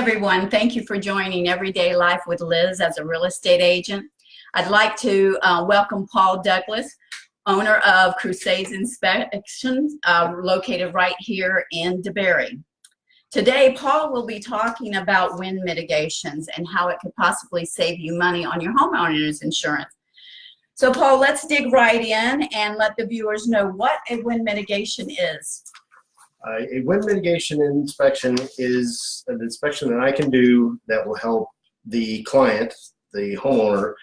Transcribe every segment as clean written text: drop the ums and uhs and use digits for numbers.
everyone. Thank you for joining Everyday Life with Liz as a real estate agent. I'd like to welcome Paul Douglas, owner of Crusades Inspections, located right here in DeBary. Today, Paul will be talking about wind mitigations and how it could possibly save you money on your homeowner's insurance. So Paul, let's dig right in and let the viewers know what a wind mitigation is. A wind mitigation inspection is an inspection that I can do that will help the client, the homeowner,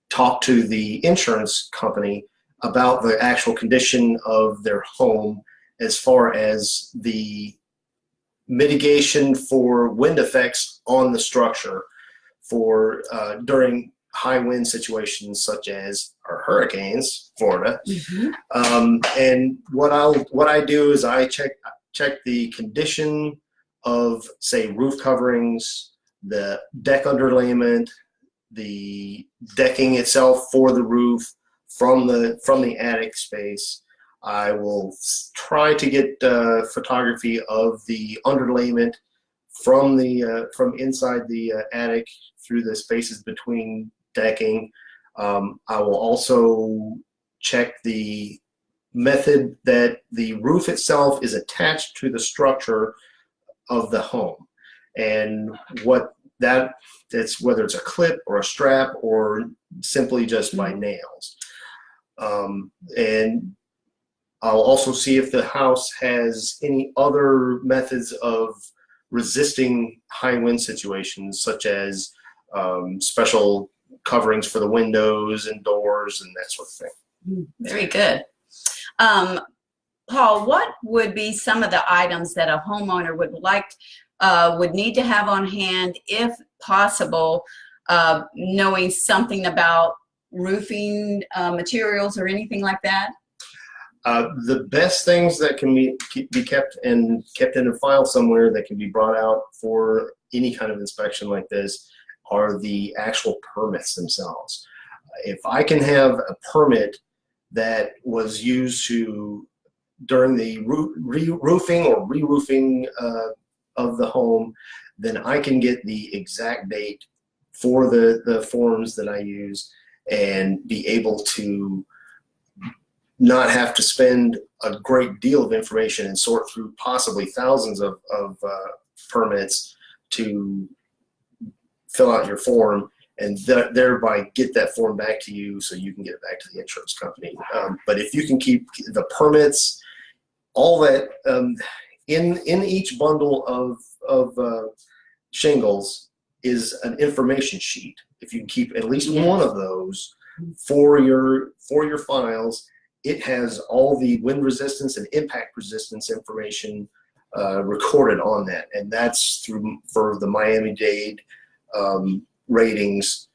talk to the insurance company about the actual condition of their home as far as the mitigation for wind effects on the structure for during high wind situations such as our hurricanes, Florida. And what I do is I check the condition of, say, roof coverings, the deck underlayment, the decking itself for the roof from the attic space. I will try to get photography of the underlayment from inside the attic through the spaces between decking. I will also check the method that the roof itself is attached to the structure of the home, and that's whether it's a clip or a strap or simply just by nails. And I'll also see if the house has any other methods of resisting high wind situations, such as special coverings for the windows and doors and that sort of thing. Very good. Paul, what would be some of the items that a homeowner would need to have on hand, if possible, knowing something about roofing materials or anything like that? The best things that can be kept in a file somewhere that can be brought out for any kind of inspection like this are the actual permits themselves. If I can have a permit that was used during the roofing or re-roofing of the home, then I can get the exact date for the forms that I use and be able to not have to spend a great deal of information and sort through possibly thousands of permits to fill out your form and thereby get that form back to you so you can get it back to the insurance company. But if you can keep the permits, all that in each bundle of shingles is an information sheet. If you can keep at least one of those for your files, it has all the wind resistance and impact resistance information recorded on that, and that's for the Miami-Dade ratings.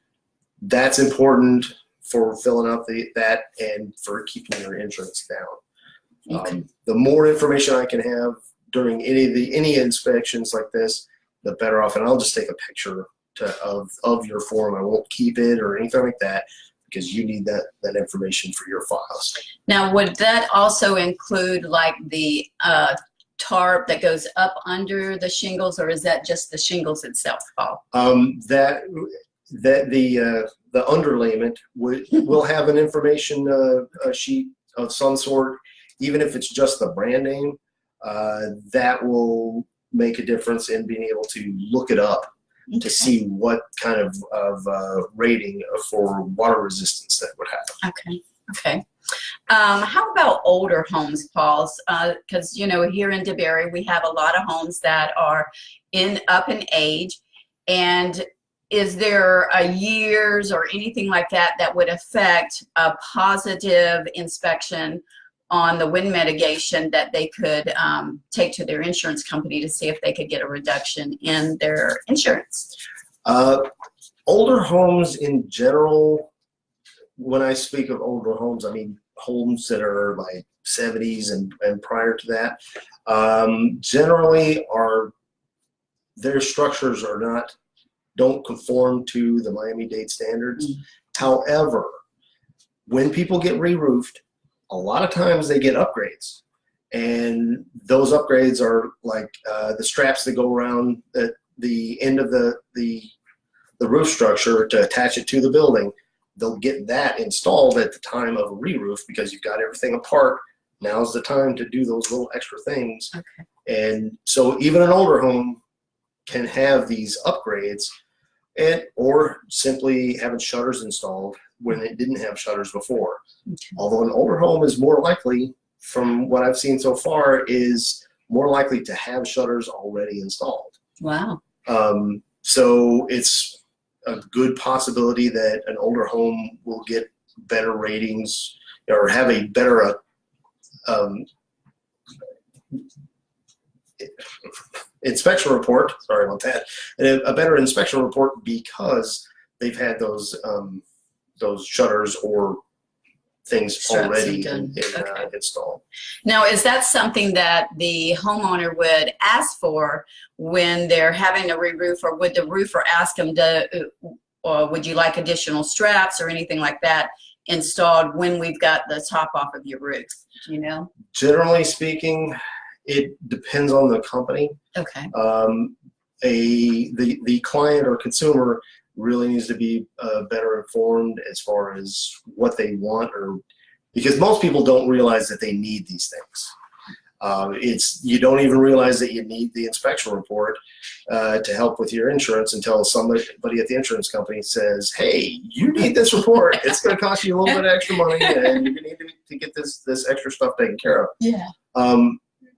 That's important for filling out that and for keeping your insurance down. Okay. The more information I can have during any inspections like this, the better off. And I'll just take a picture of your form. I won't keep it or anything like that, because you need that information for your files. Now, would that also include like the tarp that goes up under the shingles, or is that just the shingles itself, Paul? The underlayment will have an information sheet of some sort, even if it's just the brand name. That will make a difference in being able to look it up to see what kind of rating for water resistance that would have. Okay. How about older homes, Paul? Because here in DeBary we have a lot of homes that are up in age, and is there years or anything like that would affect a positive inspection on the wind mitigation that they could take to their insurance company to see if they could get a reduction in their insurance? Older homes in general, when I speak of older homes, I mean homes that are like 70s and prior to that, generally their structures don't conform to the Miami-Dade standards. However, when people get re-roofed, a lot of times they get upgrades, And those upgrades are like the straps that go around the end of the roof structure to attach it to the building. They'll get that installed at the time of a re-roof because you've got everything apart. Now's the time to do those little extra things. Okay. And so even an older home can have these upgrades, or simply having shutters installed when it didn't have shutters before. Okay. Although an older home is more likely, from what I've seen so far, is more likely to have shutters already installed. Wow. So it's a good possibility that an older home will get better ratings or have a better inspection report. Sorry about that. A better inspection report because they've had those shutters or things Straps already okay. installed. Now, is that something that the homeowner would ask for when they're having a re-roof, or would the roofer ask them or would you like additional straps or anything like that installed when we've got the top off of your roof? Do you know? Generally speaking, it depends on the company. Okay. The client or consumer really needs to be better informed as far as what they want, or because most people don't realize that they need these things. You don't even realize that you need the inspection report to help with your insurance until somebody at the insurance company says, "Hey, you need this report. It's going to cost you a little bit of extra money, and you need to get this extra stuff taken care of." Yeah.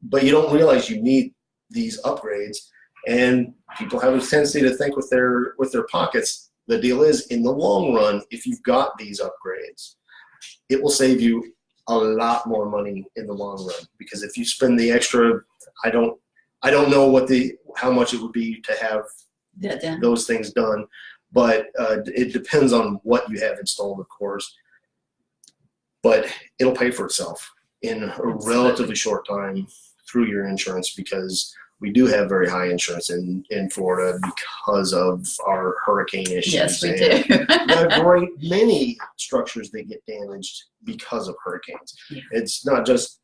But you don't realize you need these upgrades. And people have a tendency to think with their pockets. The deal is, in the long run, if you've got these upgrades, it will save you a lot more money in the long run. Because if you spend the extra, I don't know how much it would be to have those things done, but it depends on what you have installed, of course. But it'll pay for itself in a relatively short time through your insurance, because we do have very high insurance in Florida because of our hurricane issues. Yes, we do. A great many structures that get damaged because of hurricanes. Yeah. It's not just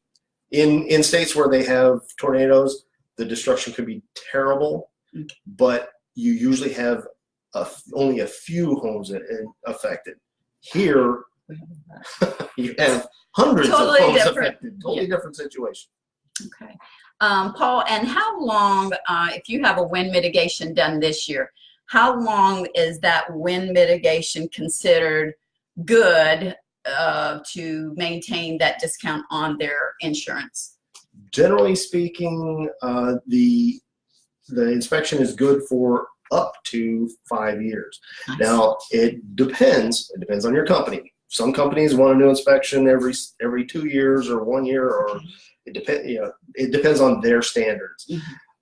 in states where they have tornadoes, the destruction could be terrible, but you usually have only a few homes affected. Here, you have hundreds of homes affected. Totally different situation. Okay. Paul, and how long, if you have a wind mitigation done this year, how long is that wind mitigation considered good to maintain that discount on their insurance? Generally speaking, the inspection is good for up to 5 years. Nice. Now, it depends on your company. Some companies want a new inspection every 2 years or 1 year, or it depends on their standards.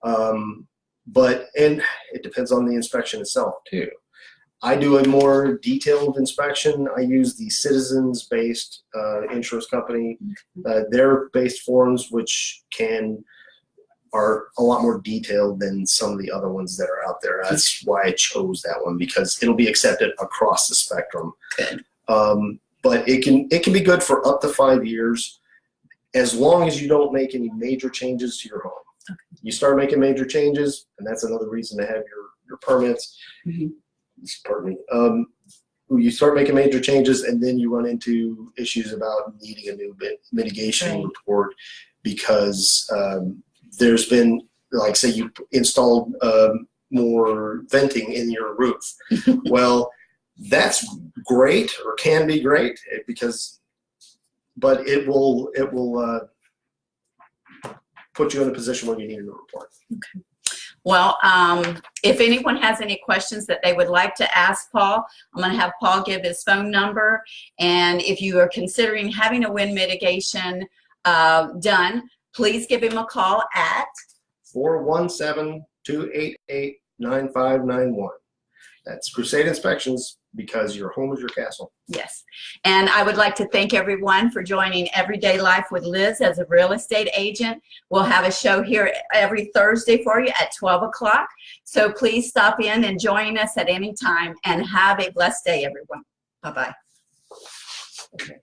Mm-hmm. And it depends on the inspection itself too. I do a more detailed inspection. I use the Citizens-based insurance company. Their based forms, which are a lot more detailed than some of the other ones that are out there. That's why I chose that one, because it'll be accepted across the spectrum. Good. But it can be good for up to 5 years, as long as you don't make any major changes to your home. Okay. You start making major changes, and that's another reason to have your permits. Mm-hmm. Pardon me. You start making major changes, and then you run into issues about needing a new mitigation report, because there's been, like, say you installed more venting in your roof. Well, that's great, or can be great, but it will put you in a position where you need a new report. Okay. Well, if anyone has any questions that they would like to ask Paul, I'm going to have Paul give his phone number. And if you are considering having a wind mitigation done, please give him a call at 417-288-9591. That's Crusade Inspections, because your home is your castle. Yes. And I would like to thank everyone for joining Everyday Life with Liz as a real estate agent. We'll have a show here every Thursday for you at 12 o'clock. So please stop in and join us at any time, and have a blessed day, everyone. Bye-bye. Okay.